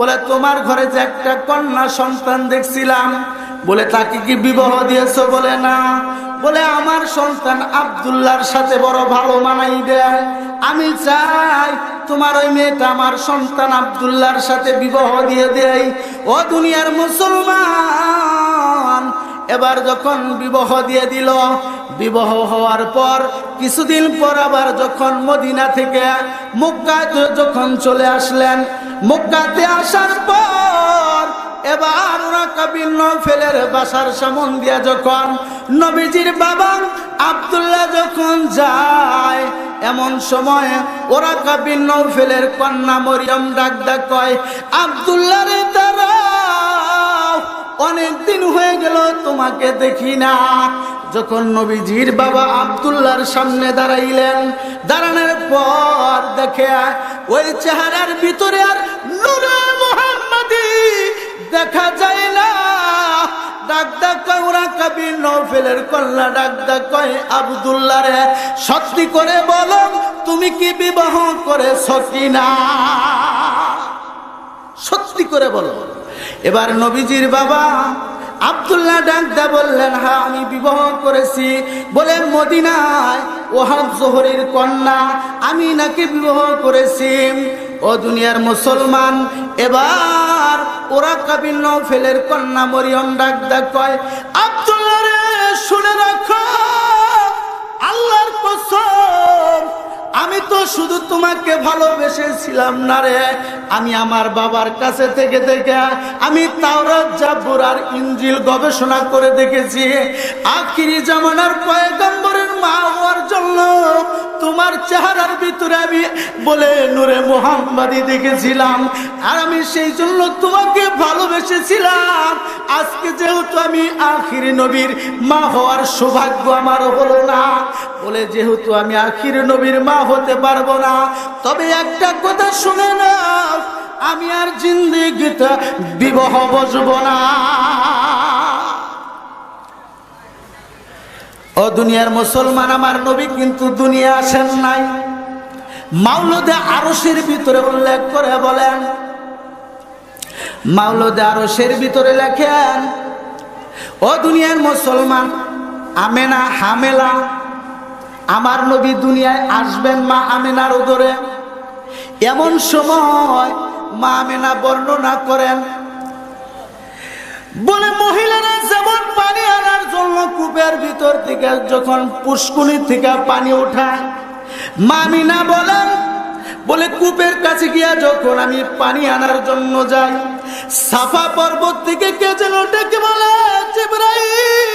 বলে তোমার ঘরে যে একটা কন্যা সন্তান দেখছিলাম, বলে তাকে কি বিবাহ দিয়েছো? বলে না। বলে আমার সন্তান আব্দুল্লাহর সাথে বড় ভালো মানাই দেয়, আমি চাই তোমার ওই মেয়েটা আমার সন্তান আব্দুল্লাহর সাথে বিবাহ দিয়ে দেয়। ও দুনিয়ার মুসলমান, এবার যখন বিবাহ দিয়ে দিল, বিবাহ হওয়ার পর কিছুদিন পর আবার যখন মদিনা থেকে মক্কাতে যখন চলে আসলেন, মক্কাতে আসার পর এবার ওরাকা বিন নওফেলের বাসার সামন দিয়া যখন নবীজির বাবা আব্দুল্লাহ যখন যায়, এমন সময় ওরাকা বিন নওফেলের কন্যা মরিয়ম ডাক কয়, আব্দুল্লাহ রে দাঁড়াও, অনেক দিন হয়ে গেল তোমাকে দেখি না। যখন নবীজির বাবা আব্দুল্লাহর সামনে দাঁড়াইলেন, দাঁড়ানোর পর দেখে ওই চেহারার ভিতরে আর নূরে মুহাম্মাদি দেখা যায় না। ডাক ওরাকা বিন নওফেলের কন্যা ডাক কয়, আব্দুল্লাহ রে সত্যি করে বলো, তুমি কি বিবাহ করেছো কিনা? সত্যি করে বলো। এবার নবীজির বাবা আব্দুল্লাহ ডাকদা বললেন, হ্যাঁ আমি বিবাহ করেছি। বলে মদিনায় ওহাব জোহরের কন্যা আমি নাকি বিবাহ করেছি। ও দুনিয়ার মুসলমান, এবার ওরাকা বিন নওফেলের কন্যা মরিয়ম ডাক কয়, আব্দুল্লাহ রে শুনে রাখো, আল্লাহর কসম আমি তো শুধু তোমাকে ভালোবেসেছিলাম না রে, আমি আমার বাবার কাছে থেকে আমি তাওরাত জাবুর আর ইনজিল গবেষণা করে দেখেছি, আখিরি জামানার পয়গম্বরের মা হওয়ার জন্য তোমার চেহারার ভিতরে আমি বলে নূরে মুহাম্মাদি দেখেছিলাম, আর আমি সেই জন্য তোমাকে ভালোবেসেছিলাম। আজকে যেহেতু আমি আখিরি নবীর মা হওয়ার সৌভাগ্য আমার হলো না, বলে যেহেতু আমি আখিরি নবীর মা হতে পারবো না, তবে একটা কথা শুনে নাও, আমি আর জিন্দেগিতে বিবাহ বসবো না। ও দুনিয়ার মুসলমান, আমার নবী কিন্তু দুনিয়া আসেন নাই। মাওলাদে আরশের ভিতরে উল্লেখ করে বলেন, মাওলাদে আরশের ভিতরে লেখেন, ও দুনিয়ার মুসলমান, আমেনা হামেলা, আমার নবী দুনিয়ায় আসবেন মা আমেনার উদরে। এমন সময় মা আমেনা বর্ণনা করেন, বলে মহিলারা যেমন পানি আনার জন্য কূপের ভিতর থেকে যখন পুষ্কুনি থেকে পানি ওঠায়, মা আমিনা বলেন, বলে কূপের কাছে গিয়া যখন আমি পানি আনার জন্য যাই, সাফা পর্বত থেকে কে যেন ডেকে বলে, জিবরাইল,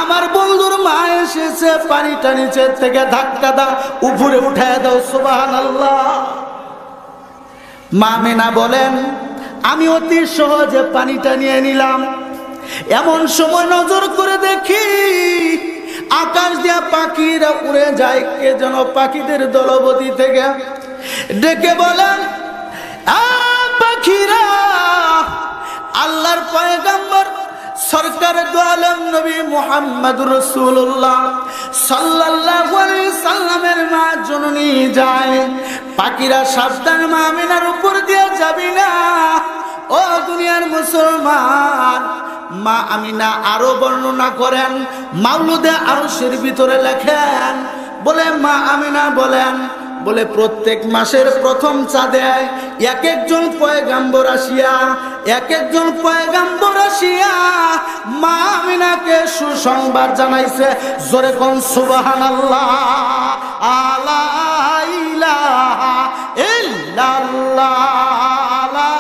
আমার বন্ধুর মা এসেছে, পানিটা নিচে থেকে ধাক্কা দাও, উপরে উঠায় দাও, সুবহানাল্লাহ। মা আমিনা বলেন, আমি অতি সহজে পানিটা নিয়ে নিলাম। এমন সময় নজর করে দেখি আকাশ দিয়া পাখিরা উড়ে যায়, কে যেন পাখিদের দলবতী থেকে ডেকে বলেন, পাখিরা, আল্লাহর পয়গম্বর সরকার দু আলম নবী মুহাম্মদুর রাসূলুল্লাহ সাল্লাল্লাহু আলাইহি সাল্লামের মা জননী যায়, পাখিরা সাবধান, মা আমিনার উপর দিয়ে যাবি না। ও দুনিয়ার মুসলমান, মা আমিনা আরো বর্ণনা করেন, মাওলাদে আরশের ভিতরে লেখেন, বলে মা আমিনা বলেন, বলে প্রত্যেক মাসের প্রথম চাঁদে এক একজন পয়গম্বর আসিয়া, এক একজন পয়গম্বর আসিয়া মা আমিনাকে সুসংবাদ জানাইছে। জোরে কোন সুবহানাল্লাহ, আলা ইলাহা ইল্লাল্লাহ, লা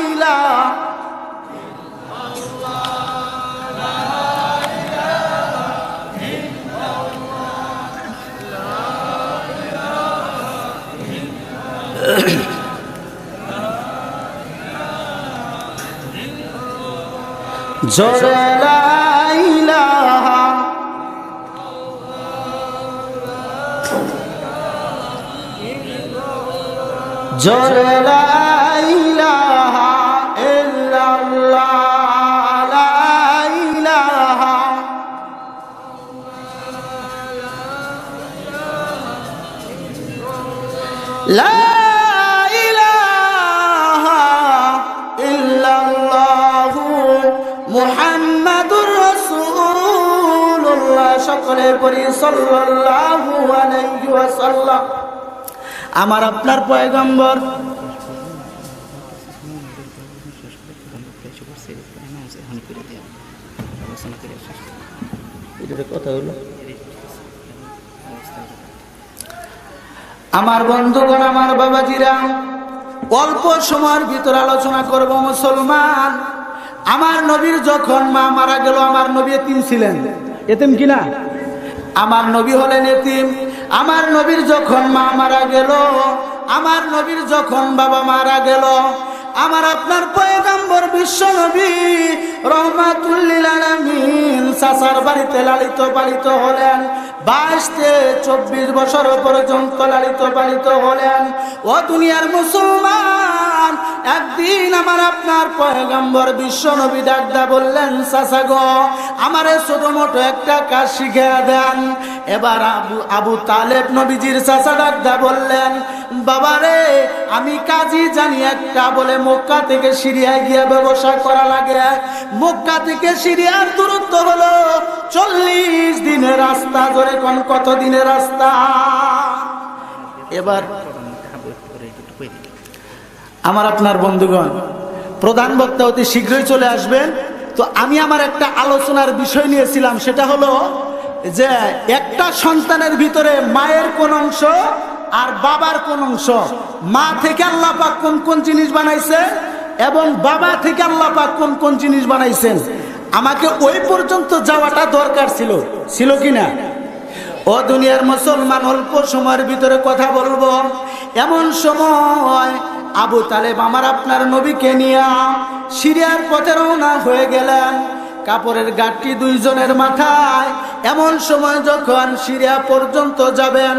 ইলাহা জোরে লা ইলাহা জোরে লা ইলাহা ইল্লাল্লাহ, লা ইলাহা লা সকলে পড়ি সাল্লাল্লাহু আলাইহি ওয়াসাল্লাম। আমার আপনার পয়গম্বর কথা হলো, আমার বন্ধুগণ, আমার বাবাজিরা, অল্প সময়ের ভিতর আলোচনা করব মুসলমান। আমার নবীর যখন মা মারা গেল, আমার নবী এতিম ছিলেন, এতিম কিনা? আমার নবী হলেন এতিম। আমার নবীর যখন মা মারা গেল, আমার নবীর যখন বাবা মারা গেল, আমার আপনার পয়গম্বর বিশ্ব নবী রহমাতুল লিল আলামিন চাচার বাড়িতে লালিত পালিত হলেন। 22-24 বছর পর্যন্ত লালিত পালিত হলেন। ও দুনিয়ার মুসলমান, একদিন আমার আপনার পয়গম্বর বিশ্ব নবী ডাকদা বললেন, চাচা গো, আমারে ছোট মোটো একটা কাজ শিখিয়ে দেন। এবার আবু তালেব নবীজির চাচা ডাকদা বললেন, বাবারে, আমি কাজী জানি একটা, বলে মক্কা থেকে সিরিয়ায় গিয়ে ব্যবসা করা লাগে। মক্কা থেকে সিরিয়ার দূরত্ব হলো 40 দিনের রাস্তা। ধরে কোন কত দিনের রাস্তা? এবার আমার আপনার বন্ধুগণ, প্রধান বক্তা অতি শীঘ্রই চলে আসবেন। তো আমি আমার একটা আলোচনার বিষয় নিয়েছিলাম, সেটা হলো যে একটা সন্তানের ভিতরে মায়ের কোন অংশ আর বাবার কোন অংশ। মা থেকে আল্লাহ পাক কোন কোন জিনিস বানাইছে এবং বাবা থেকে আল্লাহ পাক কোন কোন জিনিস বানাইছেন, আমাকে ওই পর্যন্ত যাওয়াটা দরকার ছিল কিনা? ও দুনিয়ার মুসলমান, অল্প সময়ের ভিতরে কথা বলবো। এমন সময় আবু তালেব আমার আপনার নবীকে নিয়ে সিরিয়ার পথে রওনা হয়ে গেলেন। কাপড়ের গাঁটটি দুইজনের মাথায়। এমন সময় যখন সিরিয়া পর্যন্ত যাবেন,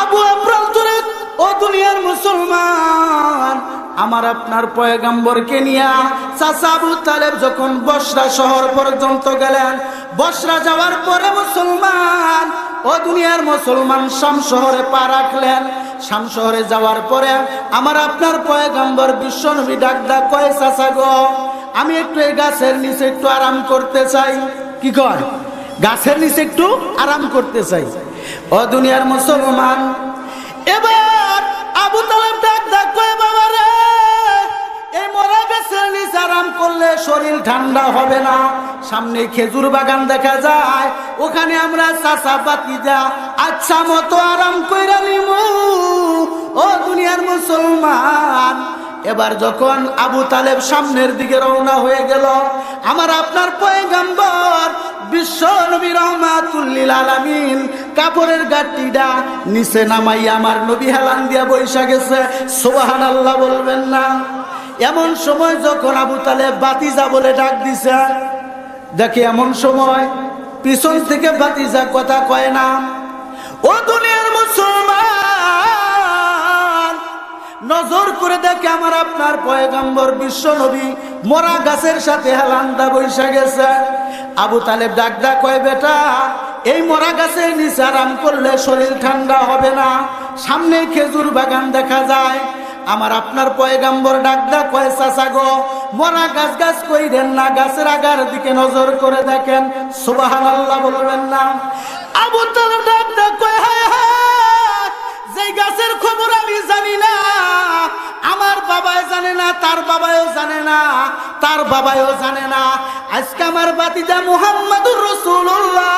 আবু আফরাল ধরে, ও দুনিয়ার মুসলমান, আমার আপনার পয়গম্বরকে নিয়ে চাচা আবু তালেব যখন বসরা শহর পর্যন্ত গেলেন, বসরা যাওয়ার পরে মুসলমান, ও দুনিয়ার মুসলমান, শাম শহরে পা রাখলেন। শাম শহরে যাওয়ার পরে আমার আপনার পয়গম্বর বিশ্ব নবী ডাকদা কয়, চাচা গো, আমি একটু এই গাছের নিচে একটু আরাম করতে চাই। কি কয়? গাছের নিচে একটু আরাম করতে চাই। ও দুনিয়ার মুসলমান, এবার আবু তালেব ডাকদা কয়, বাবা রে, এই মরা গাছের নিচে আরাম করলে শরীর ঠান্ডা হবে না। সামনে খেজুর বাগান দেখা যায়, ওখানে আমরা চাচা বাতিজা আচ্ছা মতো আরাম কইরা নিমু। ও দুনিয়ার মুসলমান, এবার যখন আবু তালেব সামনের দিকে রওনা হয়ে গেল, আমার আপনার পয়গম্বর বিশ্ব নবী রহমাতুল লিল আলামিন কাপড়ের গাঁটটিটা নিচে নামাইয়া আমার নবী হেলান দিয়া বৈশা গেছে। সুবহানাল্লাহ বলবেন না? এমন সময় যখন আবু তালেব বাতিজা বলে ডাক দিছে, দেখে এমন সময় পিছন থেকে বাতিজা কথা কয় না। ও দুনিয়ার মুসলমান, নজর করে দেখে আমার আপনার পয়গম্বর বিশ্ব নবী মরা গাছের সাথে হেলান্দা বৈশা গেছে। আবু তালেব ডাকদা কয়, বেটা, এই মরা গাছের নিচে আরাম করলে শরীর ঠান্ডা হবে না, সামনে খেজুর বাগান দেখা যায়। আমার আপনার পয়গম্বর ডাকদা কয়, চাচা গো, মরা গাছ গাছ কইরেন না, গাছের আগার দিকে নজর করে দেখেন। সুবহানাল্লাহ বলবেন না? আবু তালেব ডাকদা কয়, হায় হায়, যে গাছের খবর আমি জানি না, আমার বাবাই জানে না, তার বাবাও জানে না, তার বাবাও জানে না, আজকে আমার বাতিজা মুহাম্মাদুর রাসূলুল্লাহ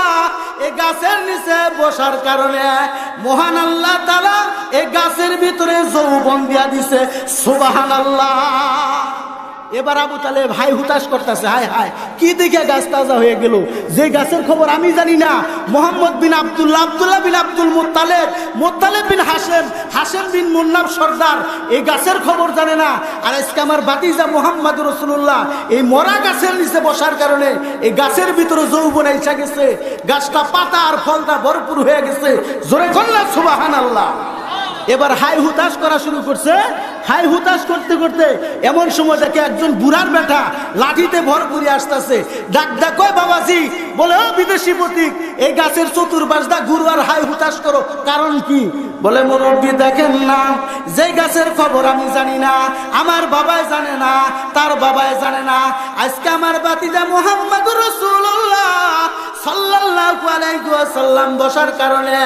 এই গাছের নিচে বসার কারণে মহান আল্লাহ তাআলা এই গাছের ভিতরে যৌবন দিয়া দিছে। সুবহানাল্লাহ। এবার আবু তালেব হাই হুতাশ করতেছে, হায় হায়, কি দেখে গাছ তাজা হয়ে গেল, যে গাছের খবর আমি জানি না। মোহাম্মদ বিন আব্দুল্লাহ, আব্দুল্লাহ বিন আব্দুল মুত্তালেব, মুত্তালেব বিন হাশেম, হাশেম বিন মুন্নাব সর্দার এই গাছের খবর জানে না। আর আজকে আমার ভাতিজা মুহাম্মদুর রাসূলুল্লাহ এই মরা গাছের নিচে বসার কারণে এই গাছের ভিতরে যৌবন এসে গেছে, গাছটা পাতা আর ফলটা ভরপুর হয়ে গেছে। জোরে বললেন সুবহানাল্লাহ। এবার হাই হুতাশ করা শুরু করছে। হাই হুতাশ করতে করতে এমন সময় দেখে একজন বুড়ার বেটা লাঠিতে ভর করে আসতেছে। ডাক কয়, বাবাজি, বলে, ও বিদেশি প্রতীক, এই গাছের চতুর্পাশ দা ঘুরো আর হাই হুতাশ করো, কারণ কি? বলে, মুরব্বি দেখেন না, যে গাছের খবর আমি জানি না, আমার বাবাই জানে না, তার বাবাই জানে না, আজকে আমার ভাতিজা মুহাম্মদুর রাসূলুল্লাহ সাল্লাল্লাহু আলাইহি ওয়াসাল্লাম বসার কারণে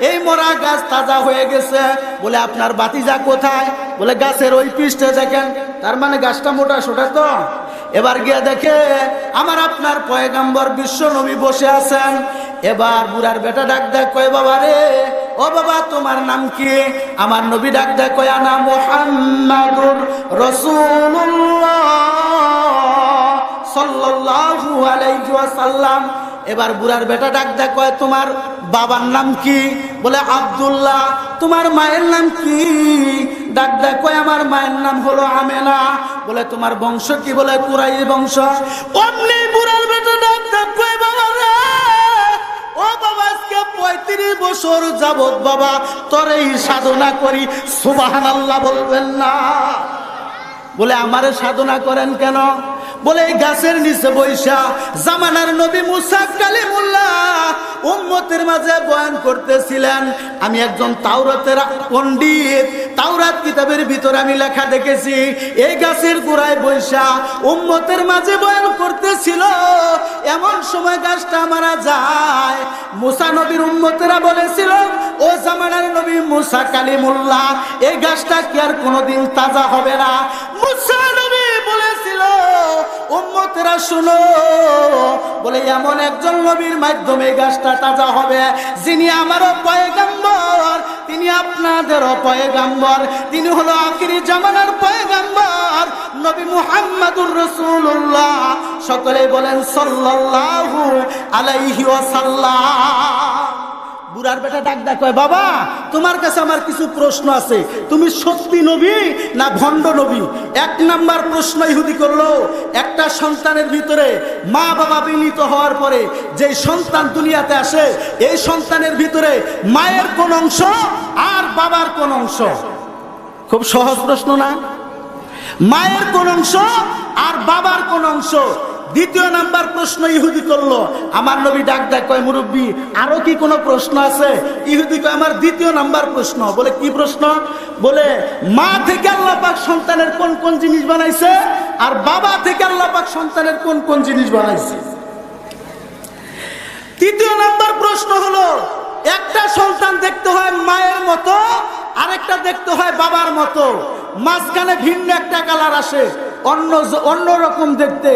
এই মরা গাছ তাজা হয়ে গেছে। বলে আপনার বাতিজা কোথায়? বলে গাছের ওই পৃষ্ঠে দেখেন। তার মানে গাছটা মোটা সোটা তো। এবার গিয়ে দেখে আমার আপনার পয়গম্বর বিশ্ব নবী বসে আছেন। এবার বুড়ার বেটা ডাক দেয়, কয় বাবা রে, ও বাবা তোমার নাম কি? আমার নবী ডাক দেয়, কয় আনা মুহাম্মাদুর রাসূলুল্লাহ সাল্লাল্লাহু আলাইহি ওয়াসাল্লাম। এবার বুড়ার বেটা ডাক দেয়, কয় তোমার বাবার নাম কি? বলে আব্দুল্লাহ। তোমার মায়ের নাম কি? ডাক দেয়, কয় আমার মায়ের নাম হলো আমেনা। বলে তোমার বংশ কি? বলে কুরাইশ বংশ। অমনি বুড়ার বেটা ডাক দেয়, কয় বাবা রে, ও বাবা আজকে 35 বছর যাবত বাবা তোর এই সাধনা করি, সুবহানাল্লাহ বলবেন না? বলে আমারে সাধনা করেন কেন? বলে এই গাছের নিচে বৈশা জামানার নবী মুসা কালিমুল্লাহ উম্মতের মাঝে বয়ান করতেছিলেন। আমি একজন তাওরাতের পণ্ডিত, তাওরাত কিতাবের ভিতরে আমি লেখা দেখেছি, এই গাছের গোড়ায় বৈশা উম্মতের মাঝে বয়ান করতেছিল। এমন সময় গাছটা মারা যায়। মুসা নবীর উম্মতেরা বলেছিল, ও জামানার নবী মুসা কালিমুল্লাহ, এই গাছটা কি আর কোনোদিন তাজা হবে না? মুসা নবী বলেছিল, উম্মতেরা শুনো, বলে এমন একজন নবীর মাধ্যমে গাছটা তাজা হবে, যিনি আমারও পয়গম্বর, তিনি আপনাদেরও পয়গম্বর, তিনি হলো আখিরি জামানার পয়গম্বর নবী মুহাম্মাদুর রাসূলুল্লাহ। সকলে বলেন সাল্লাল্লাহু আলাইহি ওয়াসাল্লাম। বুড়ার বেটা ডাক ডাক কয়, বাবা তোমার কাছে আমার কিছু প্রশ্ন আছে, তুমি সত্যি নবী না ভণ্ড নবী? 1 নাম্বার প্রশ্ন ইহুদি করলো, একটা সন্তানের ভিতরে মা বাবা বিনীত হওয়ার পরে যে সন্তান দুনিয়াতে আসে, এই সন্তানের ভিতরে মায়ের কোন অংশ আর বাবার কোন অংশ? খুব সহজ প্রশ্ন না? মায়ের কোন অংশ আর বাবার কোন অংশ? 2 নাম্বার প্রশ্ন ইহুদি করলো। আমার নবী ডাক ডাক কয়, মুরব্বী আরো কি কোনো প্রশ্ন আছে? ইহুদি কয়, আমার 2 নাম্বার প্রশ্ন। বলে কি প্রশ্ন? বলে মা থেকে আল্লাহ পাক সন্তানের কোন কোন জিনিস বানাইছে, আর বাবা থেকে আল্লাহ পাক সন্তানের কোন কোন জিনিস বানাইছে? 3 নাম্বার প্রশ্ন হলো, একটা সন্তান দেখতে হয় মায়ের মতো, আরেকটা দেখতে হয় বাবার মতো, মাঝখানে ভিন্ন একটা কালার আসে, অন্য রকম দেখতে।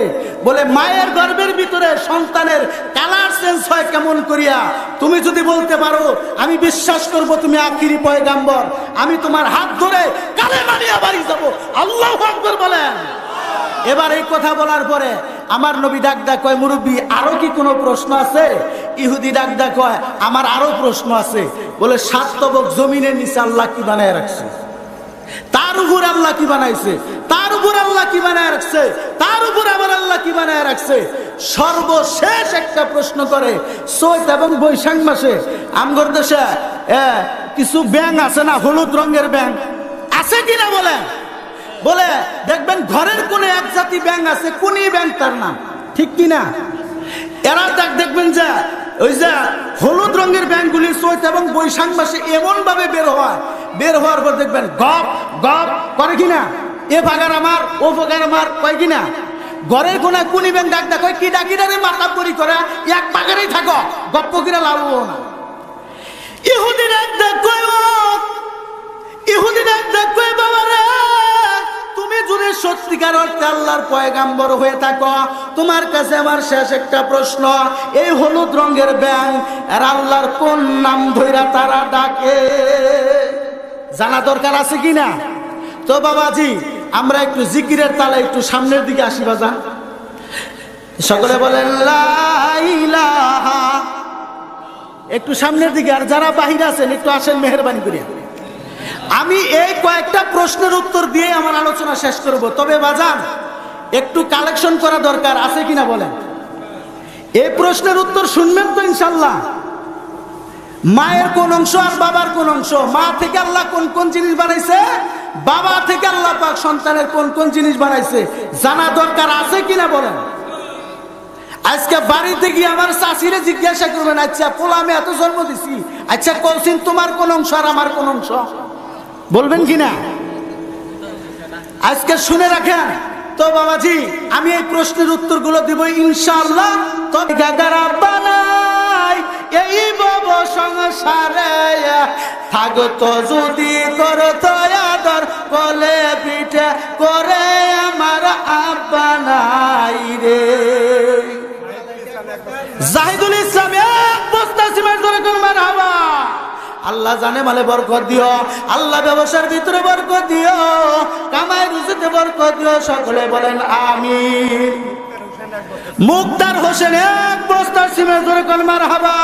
বলে মায়ের গর্ভের ভিতরে সন্তানের কালার চেঞ্জ হয় কেমন করিয়া? তুমি যদি বলতে পারো, আমি বিশ্বাস করব তুমি আখিরি পয়গম্বর, আমি তোমার হাত ধরে কালেমা নিয়ে বাড়ি যাব। আল্লাহু আকবার বলেন। এবার এই কথা বলার পরে আমার নবী ডাক ডাক কয়, মুরব্বী আরো কি কোনো প্রশ্ন আছে? ইহুদি ডাক ডাক কয়, আমার আরো প্রশ্ন আছে। বলে 7 তবক জমিনের নিচে আল্লাহ কি বানায় রাখছে? তার উপর আল্লাহ কি বানাইছে? তার উপর আল্লাহ কি বানায় রাখছে? তার উপর আবার আল্লাহ কি বানায় রাখছে? সর্বশেষ একটা প্রশ্ন করে, চৈত এবং বৈশাখ মাসে আমগর দেশে কিছু ব্যাঙ আছে না, হলুদ রঙের ব্যাঙ আছে কিনা বলেন? বলে দেখবেন ঘরের কোনে এক জাতি ব্যাঙ আছে, কোনি ব্যাঙ তার নাম, ঠিক কিনা? এরা দেখবেন যে ওই যে হলুদ রঙের ব্যাঙগুলি চৈত এবং বৈশাখ মাসে এমন ভাবে বের হয়, বের হওয়ার পর দেখবেন গপ গপ করে কিনা, এ ভাগার আমার ও ভাগার আমার কয় কিনা। ঘরের কোনা কোনি ব্যাঙ ডাক ডাক, কি ডাকিটারে মাথা করি করে, এক ভাগারেই থাকো, গপ্প কিনা লাভ না। ইহুদি ডাক ডাক কয়, ইহুদি ডাক ডাক কয়, বাবা রে, তুমি যদি সত্যিকার অর্থে আল্লাহর পয়গাম্বর হয়ে থাকো, তোমার কাছে আমার শেষ একটা প্রশ্ন, এই হলুদ রঙের ব্যাঙ আর আল্লাহর কোন নাম ধইরা তারা ডাকে? জানা দরকার আছে কিনা? তো বাবাজি আমরা একটু জিকিরের তালে একটু সামনের দিকে আসি বাজান। সকলে বলেন লা ইলাহা, একটু সামনের দিকে। আর যারা বাহিরে আছেন একটু আসেন মেহেরবানি করে। আমি এই কয়েকটা প্রশ্নের উত্তর দিয়ে আমার আলোচনা শেষ করব। তবে বাজান একটু কালেকশন করা দরকার আছে কিনা বলেন? এই প্রশ্নের উত্তর শুনবেন তো ইনশাল্লাহ? মায়ের কোন অংশ আর বাবার কোন অংশ? মা থেকে আল্লাহ কোন কোন জিনিস বানাইছে, বাবা থেকে আল্লাহ পাক সন্তানের কোন কোন জিনিস বানাইছে, জানা দরকার আছে কিনা বলেন? আজকে বাড়িতে গিয়ে আমার চাষিরে জিজ্ঞাসা করবেন, আচ্ছা পোলা আমি এত জন্ম দিছি, আচ্ছা কলসিন তোমার কোন অংশ আর আমার কোন অংশ? বলবেন কিনা? আজকে শুনে রাখেন। তো বাবাজি আমি এই প্রশ্নের উত্তরগুলো দিব ইনশাআল্লাহ। তবে গাগারা বানাই এই ভব সংসারে থাকতো যদি করতো আদর কোলে পিঠে করে আমার আব্বা নাই রে। জাহিদুল ইসলাম এক বস্তা সিমেন্ট ধরে কোন মারহাবা। আল্লাহ জানে মালে বরকত দিও, আল্লাহ ব্যবসার ভিতরে বরকত দিও, কামাই রুজিতে বরকত দিও, সকলে বলেন আমিন। মুক্তার হোসেন এক বস্তা সিমেন্ট ধরে কোন মারহাবা।